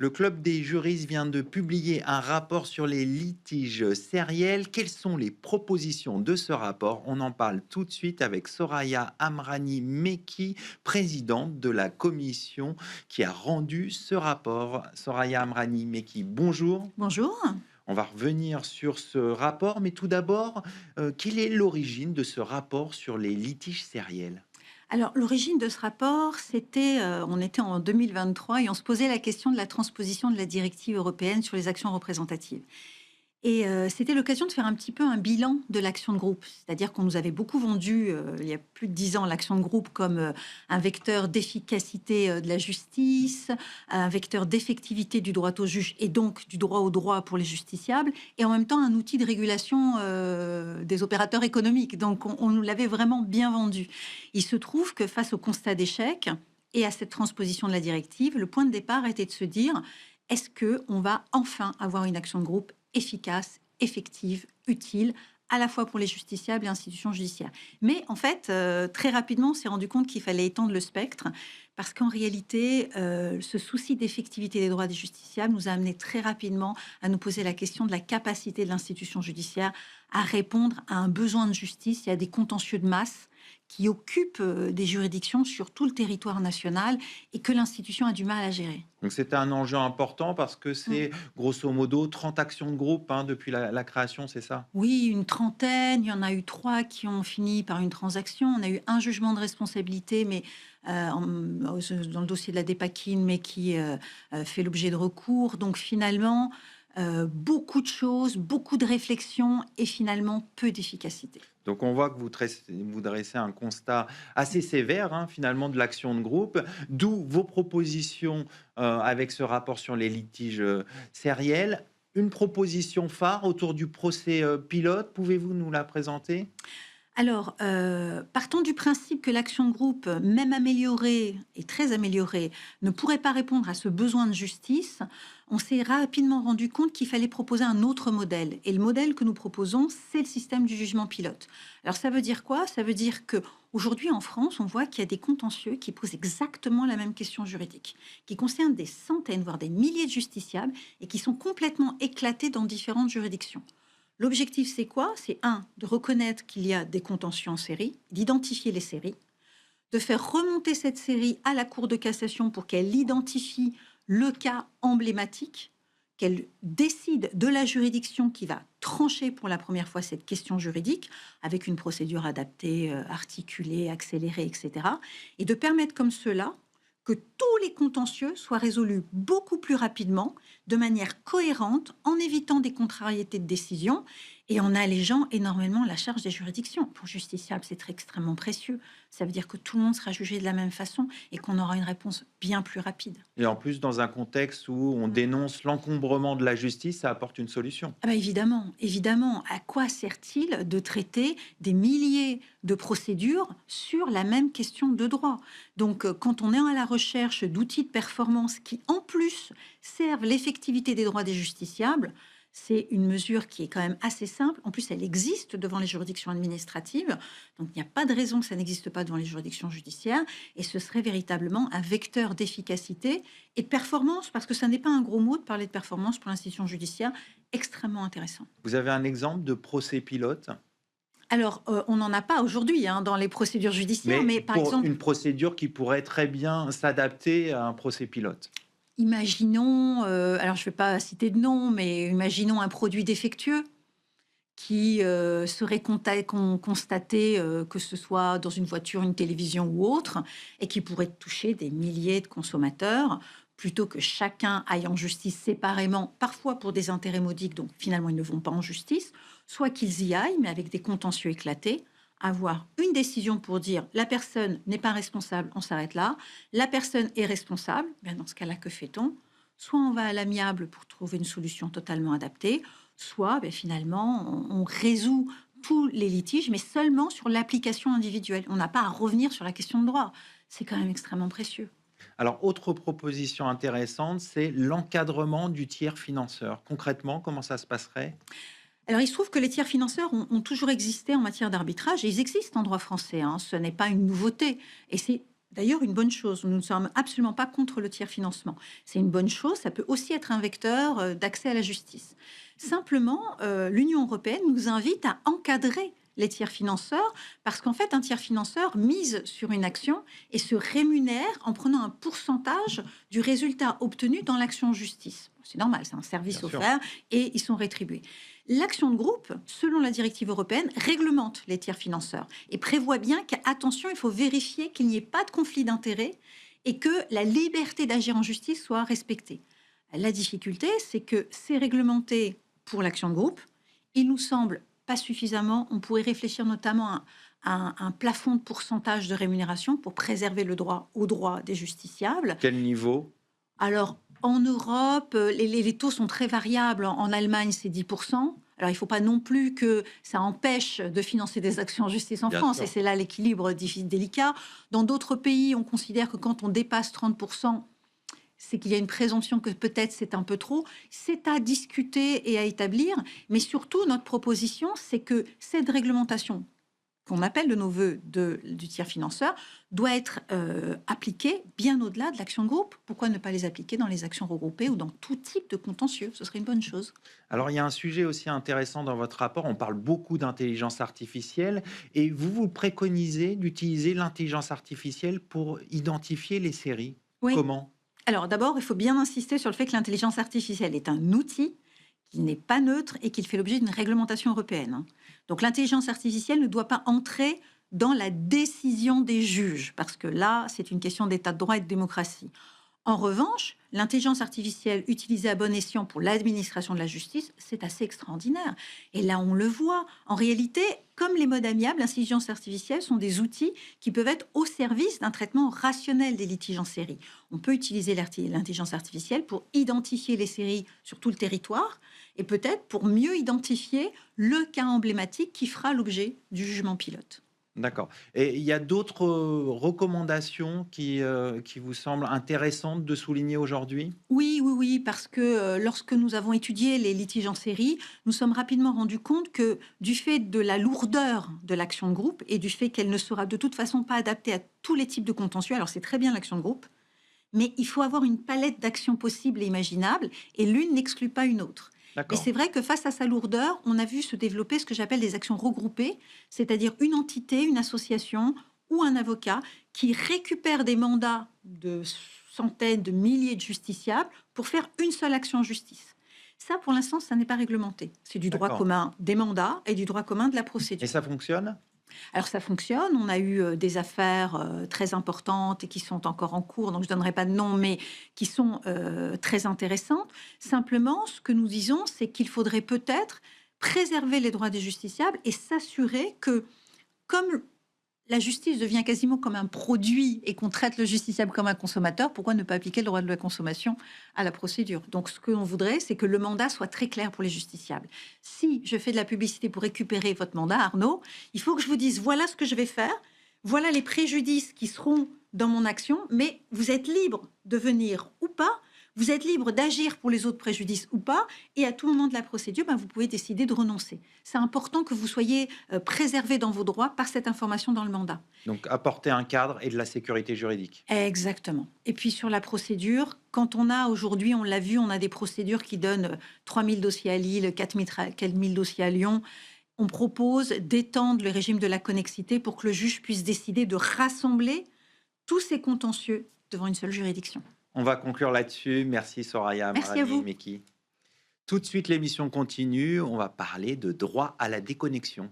Le Club des juristes vient de publier un rapport sur les litiges sériels. Quelles sont les propositions de ce rapport? On en parle tout de suite avec Soraya Amrani Meki, présidente de la commission qui a rendu ce rapport. Soraya Amrani Meki, bonjour. Bonjour. On va revenir sur ce rapport, mais tout d'abord, quelle est l'origine de ce rapport sur les litiges sériels? Alors, l'origine de ce rapport, c'était, on était en 2023 et on se posait la question de la transposition de la directive européenne sur les actions représentatives. Et c'était l'occasion de faire un petit peu un bilan de l'action de groupe. C'est-à-dire qu'on nous avait beaucoup vendu, il y a plus de 10 ans, l'action de groupe comme un vecteur d'efficacité de la justice, un vecteur d'effectivité du droit au juge et donc du droit au droit pour les justiciables, et en même temps un outil de régulation des opérateurs économiques. Donc on nous l'avait vraiment bien vendu. Il se trouve que face au constat d'échec et à cette transposition de la directive, le point de départ était de se dire: est-ce qu'on va enfin avoir une action de groupe efficace, effective, utile, à la fois pour les justiciables et institutions judiciaires? Mais en fait, très rapidement, on s'est rendu compte qu'il fallait étendre le spectre, parce qu'en réalité, ce souci d'effectivité des droits des justiciables nous a amené très rapidement à nous poser la question de la capacité de l'institution judiciaire à répondre à un besoin de justice. Il y a des contentieux de masse qui occupent des juridictions sur tout le territoire national et que l'institution a du mal à gérer. Donc c'était un enjeu important parce que Mm. c'est grosso modo 30 actions de groupe depuis la création, c'est ça? Oui, une trentaine. Il y en a eu 3 qui ont fini par une transaction. On a eu un jugement de responsabilité, mais dans le dossier de la Dépakine, mais qui fait l'objet de recours. Donc finalement, beaucoup de choses, beaucoup de réflexions et finalement peu d'efficacité. Donc on voit que vous dressez un constat assez sévère finalement de l'action de groupe, d'où vos propositions avec ce rapport sur les litiges sériels. Une proposition phare autour du procès pilote, pouvez-vous nous la présenter? Alors, partons du principe que l'action de groupe, même améliorée et très améliorée, ne pourrait pas répondre à ce besoin de justice, on s'est rapidement rendu compte qu'il fallait proposer un autre modèle. Et le modèle que nous proposons, c'est le système du jugement pilote. Alors, ça veut dire quoi? Ça veut dire que aujourd'hui, en France, on voit qu'il y a des contentieux qui posent exactement la même question juridique, qui concernent des centaines, voire des milliers de justiciables et qui sont complètement éclatés dans différentes juridictions. L'objectif, c'est quoi? C'est de reconnaître qu'il y a des contentieux en série, d'identifier les séries, de faire remonter cette série à la Cour de cassation pour qu'elle identifie le cas emblématique, qu'elle décide de la juridiction qui va trancher pour la première fois cette question juridique, avec une procédure adaptée, articulée, accélérée, etc. Et de permettre comme cela que tous les contentieux soient résolus beaucoup plus rapidement, de manière cohérente, en évitant des contrariétés de décision et en allégeant énormément la charge des juridictions. Pour le justiciable, c'est extrêmement précieux. Ça veut dire que tout le monde sera jugé de la même façon et qu'on aura une réponse bien plus rapide. Et en plus, dans un contexte où on dénonce l'encombrement de la justice, ça apporte une solution. Ah bah évidemment, évidemment. À quoi sert-il de traiter des milliers de procédures sur la même question de droit? Donc, quand on est à la recherche d'outils de performance qui, en plus, servent l'effectivité des droits des justiciables, c'est une mesure qui est quand même assez simple. En plus, elle existe devant les juridictions administratives. Donc, il n'y a pas de raison que ça n'existe pas devant les juridictions judiciaires. Et ce serait véritablement un vecteur d'efficacité et de performance, parce que ça n'est pas un gros mot de parler de performance pour l'institution judiciaire, extrêmement intéressant. Vous avez un exemple de procès pilote, Alors, on n'en a pas aujourd'hui dans les procédures judiciaires, mais mais par pour exemple, une procédure qui pourrait très bien s'adapter à un procès pilote. imaginons, alors je ne vais pas citer de nom, mais imaginons un produit défectueux qui serait constaté, que ce soit dans une voiture, une télévision ou autre, et qui pourrait toucher des milliers de consommateurs, plutôt que chacun aille en justice séparément, parfois pour des intérêts modiques, donc finalement ils ne vont pas en justice, soit qu'ils y aillent, mais avec des contentieux éclatés, avoir une décision pour dire la personne n'est pas responsable, on s'arrête là, la personne est responsable, bien dans ce cas-là, que fait-on? Soit on va à l'amiable pour trouver une solution totalement adaptée, soit finalement on résout tous les litiges, mais seulement sur l'application individuelle. On n'a pas à revenir sur la question de droit. C'est quand même extrêmement précieux. Alors, autre proposition intéressante, c'est l'encadrement du tiers financeur. Concrètement, comment ça se passerait? Alors, il se trouve que les tiers financeurs ont toujours existé en matière d'arbitrage et ils existent en droit français. Ce n'est pas une nouveauté. Et c'est D'ailleurs, une bonne chose. Nous ne sommes absolument pas contre le tiers-financement. C'est une bonne chose. Ça peut aussi être un vecteur d'accès à la justice. Simplement, l'Union européenne nous invite à encadrer les tiers financeurs parce qu'en fait, un tiers financeur mise sur une action et se rémunère en prenant un pourcentage du résultat obtenu dans l'action en justice. C'est normal, c'est un Bien service sûr. offert et ils sont rétribués. L'action de groupe, selon la directive européenne, réglemente les tiers financeurs et prévoit bien qu'attention, il faut vérifier qu'il n'y ait pas de conflit d'intérêts et que la liberté d'agir en justice soit respectée. La difficulté, c'est que c'est réglementé pour l'action de groupe. Il nous semble pas suffisamment. On pourrait réfléchir notamment à un plafond de pourcentage de rémunération pour préserver le droit aux droits des justiciables. Quel niveau? Alors, en Europe, les taux sont très variables. En Allemagne, c'est 10%. Alors, il ne faut pas non plus que ça empêche de financer des actions en justice en Bien France. Et sûr. c'est là l'équilibre délicat. Dans d'autres pays, on considère que quand on dépasse 30%, c'est qu'il y a une présomption que peut-être c'est un peu trop. C'est à discuter et à établir. Mais surtout, notre proposition, c'est que cette réglementation qu'on appelle de nos voeux du tiers financeur, doit être appliquée bien au-delà de l'action de groupe. Pourquoi ne pas les appliquer dans les actions regroupées ou dans tout type de contentieux? Ce serait une bonne chose. Alors, il y a un sujet aussi intéressant dans votre rapport. On parle beaucoup d'intelligence artificielle et vous préconisez d'utiliser l'intelligence artificielle pour identifier les séries. Oui. Comment? Alors d'abord, il faut bien insister sur le fait que l'intelligence artificielle est un outil qui n'est pas neutre et qu'il fait l'objet d'une réglementation européenne, hein. Donc l'intelligence artificielle ne doit pas entrer dans la décision des juges, parce que là, c'est une question d'état de droit et de démocratie. En revanche, l'intelligence artificielle utilisée à bon escient pour l'administration de la justice, c'est assez extraordinaire. Et là, on le voit. En réalité, comme les modes amiables, l'intelligence artificielle sont des outils qui peuvent être au service d'un traitement rationnel des litiges en série. On peut utiliser l'intelligence artificielle pour identifier les séries sur tout le territoire et peut-être pour mieux identifier le cas emblématique qui fera l'objet du jugement pilote. D'accord. Et il y a d'autres recommandations qui vous semblent intéressantes de souligner aujourd'hui? Oui, oui, oui, parce que lorsque nous avons étudié les litiges en série, nous sommes rapidement rendus compte que du fait de la lourdeur de l'action de groupe et du fait qu'elle ne sera de toute façon pas adaptée à tous les types de contentieux, alors c'est très bien l'action de groupe, mais il faut avoir une palette d'actions possibles et imaginables et l'une n'exclut pas une autre. Et D'accord. c'est vrai que face à sa lourdeur, on a vu se développer ce que j'appelle des actions regroupées, c'est-à-dire une entité, une association ou un avocat qui récupère des mandats de centaines, de milliers de justiciables pour faire une seule action en justice. Ça, pour l'instant, ça n'est pas réglementé. C'est du droit D'accord. commun des mandats et du droit commun de la Et procédure. ça fonctionne? Alors ça fonctionne, on a eu des affaires très importantes et qui sont encore en cours, donc je ne donnerai pas de nom, mais qui sont très intéressantes. Simplement, ce que nous disons, c'est qu'il faudrait peut-être préserver les droits des justiciables et s'assurer que, comme la justice devient quasiment comme un produit et qu'on traite le justiciable comme un consommateur, pourquoi ne pas appliquer le droit de la consommation à la procédure? Donc, ce que l'on voudrait, c'est que le mandat soit très clair pour les justiciables. Si je fais de la publicité pour récupérer votre mandat, Arnaud, il faut que je vous dise, voilà ce que je vais faire, voilà les préjudices qui seront dans mon action, mais vous êtes libre de venir ou pas, vous êtes libre d'agir pour les autres préjudices ou pas, et à tout moment de la procédure, vous pouvez décider de renoncer. C'est important que vous soyez préservé dans vos droits par cette information dans le mandat. Donc, apporter un cadre et de la sécurité juridique. Exactement. Et puis sur la procédure, quand on a aujourd'hui, on l'a vu, on a des procédures qui donnent 3000 dossiers à Lille, 4000 dossiers à Lyon. On propose d'étendre le régime de la connexité pour que le juge puisse décider de rassembler tous ces contentieux devant une seule juridiction. On va conclure là-dessus. Merci Soraya Merci à vous. Meki. Tout de suite, l'émission continue. On va parler de droit à la déconnexion.